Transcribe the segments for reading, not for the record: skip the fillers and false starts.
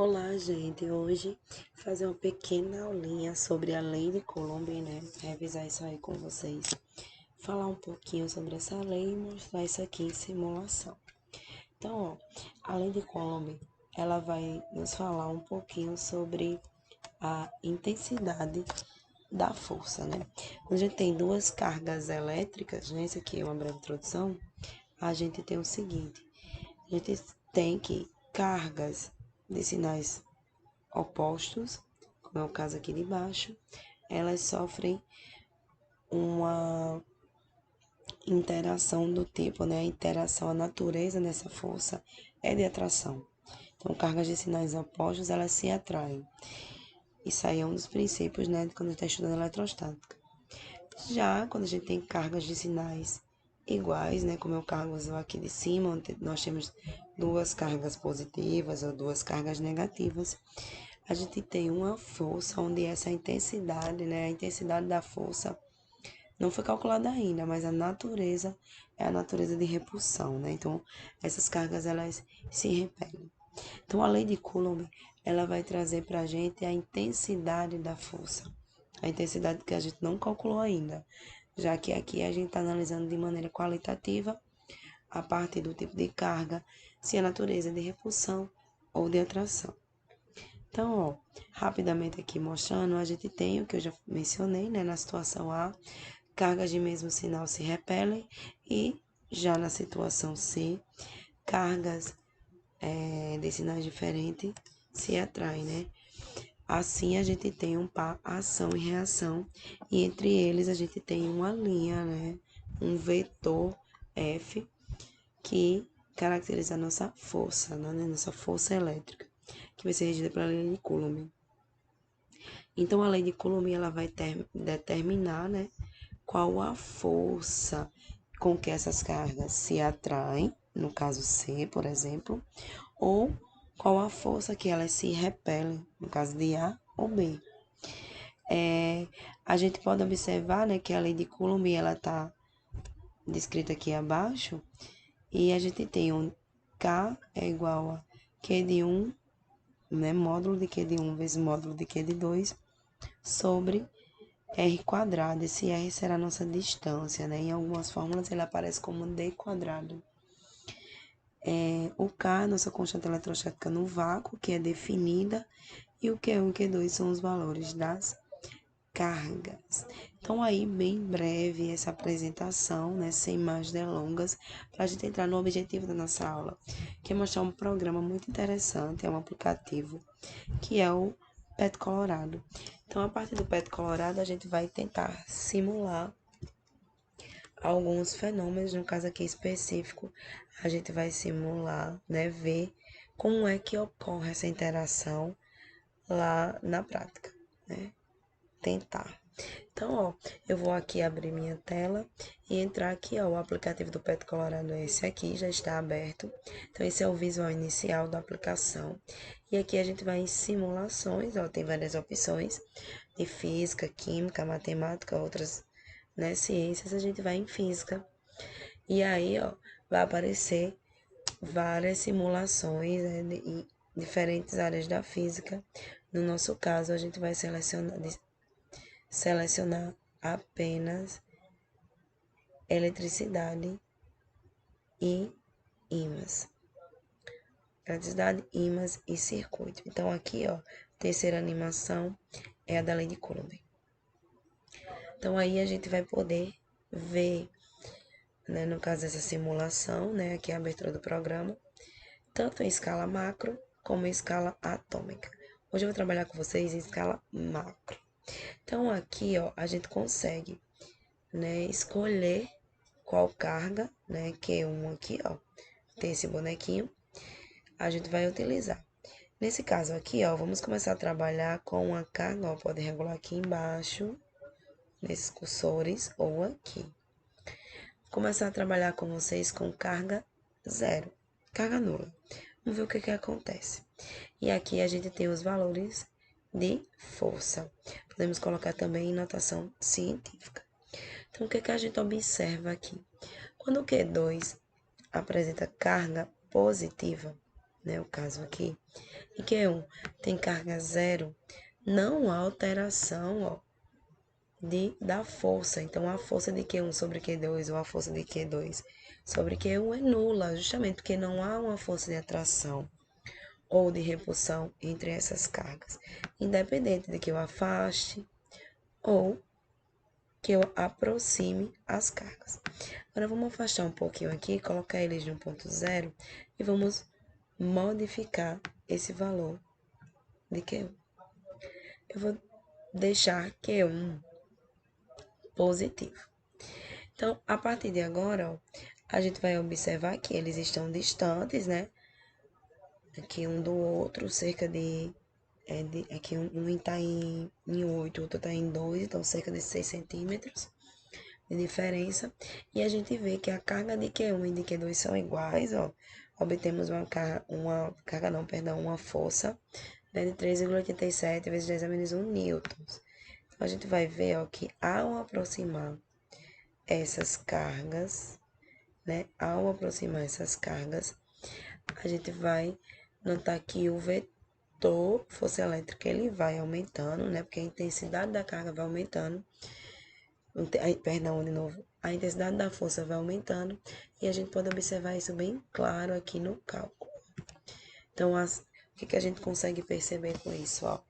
Olá, gente. Hoje fazer uma pequena aulinha sobre a lei de Coulomb, né? Revisar isso aí com vocês. Falar um pouquinho sobre essa lei e mostrar isso aqui em simulação. Então, a lei de Coulomb, ela vai nos falar um pouquinho sobre a intensidade da força, né? Quando a gente tem duas cargas elétricas, né? Isso aqui é uma breve introdução. A gente tem o seguinte: a gente tem que cargas de sinais opostos, como é o caso aqui de baixo, elas sofrem uma interação do tipo, né? A interação, a natureza dessa força é de atração. Então, cargas de sinais opostos, elas se atraem. Isso aí é um dos princípios, né, de quando a gente está estudando eletrostática. Já quando a gente tem cargas de sinais iguais, né, como é o caso aqui de cima, onde nós temos duas cargas positivas ou duas cargas negativas, a gente tem uma força onde essa intensidade, né, a intensidade da força não foi calculada ainda, mas a natureza é a natureza de repulsão, né? Então, essas cargas, elas se repelem. Então, a lei de Coulomb, ela vai trazer para a gente a intensidade da força. A intensidade que a gente não calculou ainda, já que aqui a gente está analisando de maneira qualitativa, a partir do tipo de carga, se a natureza é de repulsão ou de atração. Então, ó, rapidamente aqui mostrando, a gente tem o que eu já mencionei, né, na situação A, cargas de mesmo sinal se repelem e já na situação C, cargas de sinais diferentes se atraem, né? Assim, a gente tem um par ação e reação, e entre eles a gente tem uma linha, né? Um vetor F, que caracteriza a nossa força, né? Nossa força elétrica, que vai ser regida pela lei de Coulomb. Então, a lei de Coulomb, ela vai determinar, né, qual a força com que essas cargas se atraem, no caso C, por exemplo, ou qual a força que elas se repelem, no caso de A ou B. A gente pode observar, né, que a lei de Coulomb, ela está descrita aqui abaixo, e a gente tem um K é igual a Q de 1, né, módulo de Q de 1 vezes módulo de Q de 2, sobre R quadrado. Esse R será a nossa distância, né? Em algumas fórmulas ele aparece como D quadrado. O K, nossa constante eletrostática no vácuo, que é definida, e o Q1 e Q2 são os valores das cargas. Então, aí, bem breve essa apresentação, né? Sem mais delongas, para a gente entrar no objetivo da nossa aula, que é mostrar um programa muito interessante, é um aplicativo, que é o PET Colorado. Então, a partir do PET Colorado, a gente vai tentar simular alguns fenômenos, no caso aqui específico, a gente vai simular, né, ver como é que ocorre essa interação lá na prática, né? Tentar. Então, ó, eu vou aqui abrir minha tela e entrar aqui, ó, o aplicativo do PET Colorado é esse aqui, já está aberto. Então, esse é o visual inicial da aplicação. E aqui a gente vai em simulações, ó, tem várias opções de física, química, matemática, outras, né, ciências, a gente vai em física. E aí, ó, vai aparecer várias simulações, né, em diferentes áreas da física. No nosso caso, a gente vai selecionar apenas eletricidade e ímãs. Eletricidade, ímãs e circuito. Então, aqui, ó, terceira animação é a da lei de Coulomb. Então, aí a gente vai poder ver, né, no caso dessa simulação, né, aqui é a abertura do programa, tanto em escala macro como em escala atômica. Hoje eu vou trabalhar com vocês em escala macro. Então, aqui, ó, a gente consegue, né, escolher qual carga, né, Q1 aqui, ó, tem esse bonequinho, a gente vai utilizar. Nesse caso aqui, ó, vamos começar a trabalhar com a carga, ó, pode regular aqui embaixo, nesses cursores, ou aqui. Começar a trabalhar com vocês com carga zero, carga nula. Vamos ver o que acontece. E aqui a gente tem os valores de força. Podemos colocar também em notação científica. Então, o que a gente observa aqui? Quando o Q2 apresenta carga positiva, né, o caso aqui, em Q1 tem carga zero, não há alteração, ó, da força. Então, a força de Q1 sobre Q2 ou a força de Q2 sobre Q1 é nula, justamente porque não há uma força de atração ou de repulsão entre essas cargas, independente de que eu afaste ou que eu aproxime as cargas. Agora, vamos afastar um pouquinho aqui, colocar eles no ponto zero e vamos modificar esse valor de Q1. Eu vou deixar Q1 positivo. Então, a partir de agora, ó, a gente vai observar que eles estão distantes, né? Aqui um do outro, cerca de... aqui um está em 8, o outro está em 2, então cerca de 6 centímetros de diferença. E a gente vê que a carga de Q1 e de Q2 são iguais, ó. Obtemos uma força, né, de 3,87 vezes 10 a menos 1 newtons. Então, a gente vai ver, ó, que ao aproximar essas cargas, né? Ao aproximar essas cargas, a gente vai notar que o vetor força elétrica ele vai aumentando, né? Porque a intensidade da carga vai aumentando. Perdão, de novo. A intensidade da força vai aumentando e a gente pode observar isso bem claro aqui no cálculo. Então, o que a gente consegue perceber com isso, ó?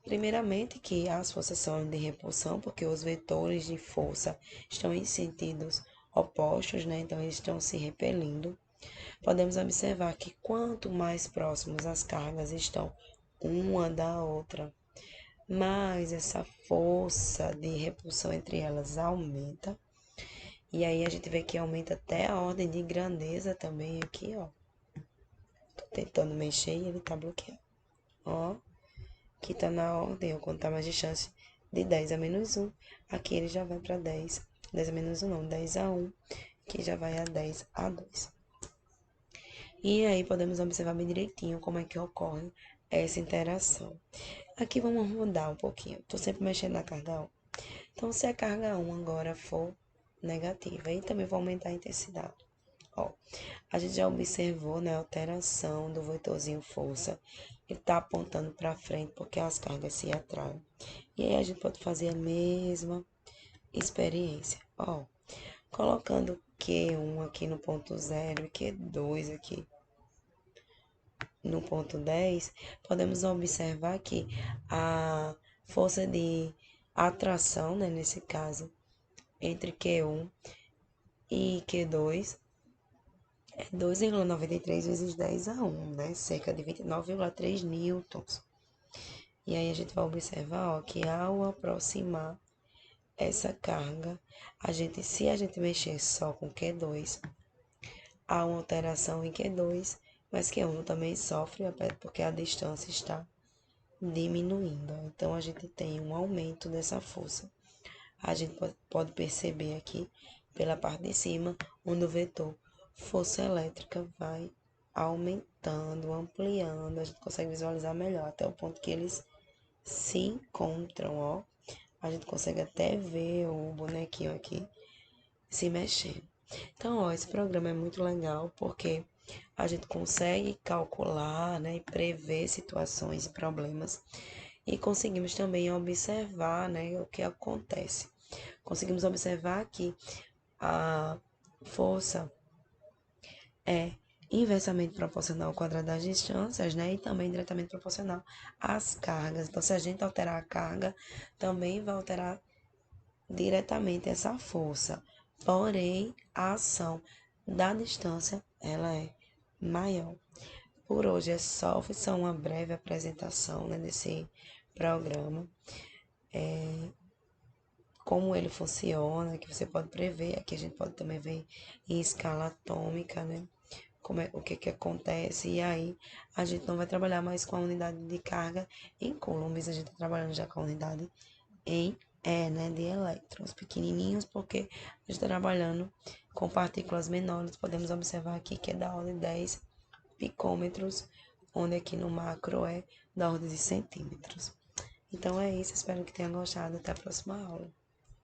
Primeiramente, que as forças são de repulsão, porque os vetores de força estão em sentidos opostos, né? Então, eles estão se repelindo. Podemos observar que quanto mais próximos as cargas estão uma da outra, mais essa força de repulsão entre elas aumenta. E aí a gente vê que aumenta até a ordem de grandeza também aqui, ó. Tô tentando mexer e ele tá bloqueado. Ó, que tá na ordem, ó, quando tá mais distante de 10 a menos 1. Aqui ele já vai para 10. 10 a menos 1 não, 10 a 1, que já vai a 10 a 2. E aí podemos observar bem direitinho como é que ocorre essa interação. Aqui vamos mudar um pouquinho. Tô sempre mexendo na carga 1. Então, se a carga 1 agora for negativa, aí também vou aumentar a intensidade. Ó, a gente já observou, né, a alteração do vetorzinho força. Ele tá apontando para frente porque as cargas se atraem. E aí a gente pode fazer a mesma experiência. Ó, colocando Q1 aqui no ponto 0 e Q2 aqui no ponto 10, podemos observar que a força de atração, né, nesse caso, entre Q1 e Q2 é 2,93 vezes 10 a 1, né? Cerca de 29,3 newtons. E aí a gente vai observar, ó, que ao aproximar essa carga, se a gente mexer só com Q2, há uma alteração em Q2, mas Q1 também sofre, porque a distância está diminuindo. Então, a gente tem um aumento dessa força. A gente pode perceber aqui, pela parte de cima, onde o vetor força elétrica vai aumentando, ampliando. A gente consegue visualizar melhor, até o ponto que eles se encontram, ó. A gente consegue até ver o bonequinho aqui se mexendo. Então, ó, esse programa é muito legal porque a gente consegue calcular, né, e prever situações e problemas e conseguimos também observar, né, o que acontece. Conseguimos observar que a força é inversamente proporcional ao quadrado das distâncias, né, e também diretamente proporcional às cargas. Então, se a gente alterar a carga, também vai alterar diretamente essa força. Porém, a ação da distância, ela é maior. Por hoje é só uma breve apresentação, né, desse programa, como ele funciona, que você pode prever. Aqui a gente pode também ver em escala atômica, né, o que acontece. E aí a gente não vai trabalhar mais com a unidade de carga em coulombs, a gente está trabalhando já com a unidade em né, de elétrons pequenininhos, porque a gente está trabalhando com partículas menores. Podemos observar aqui que é da ordem de 10 picômetros, onde aqui no macro é da ordem de centímetros. Então é isso, espero que tenha gostado. Até a próxima aula.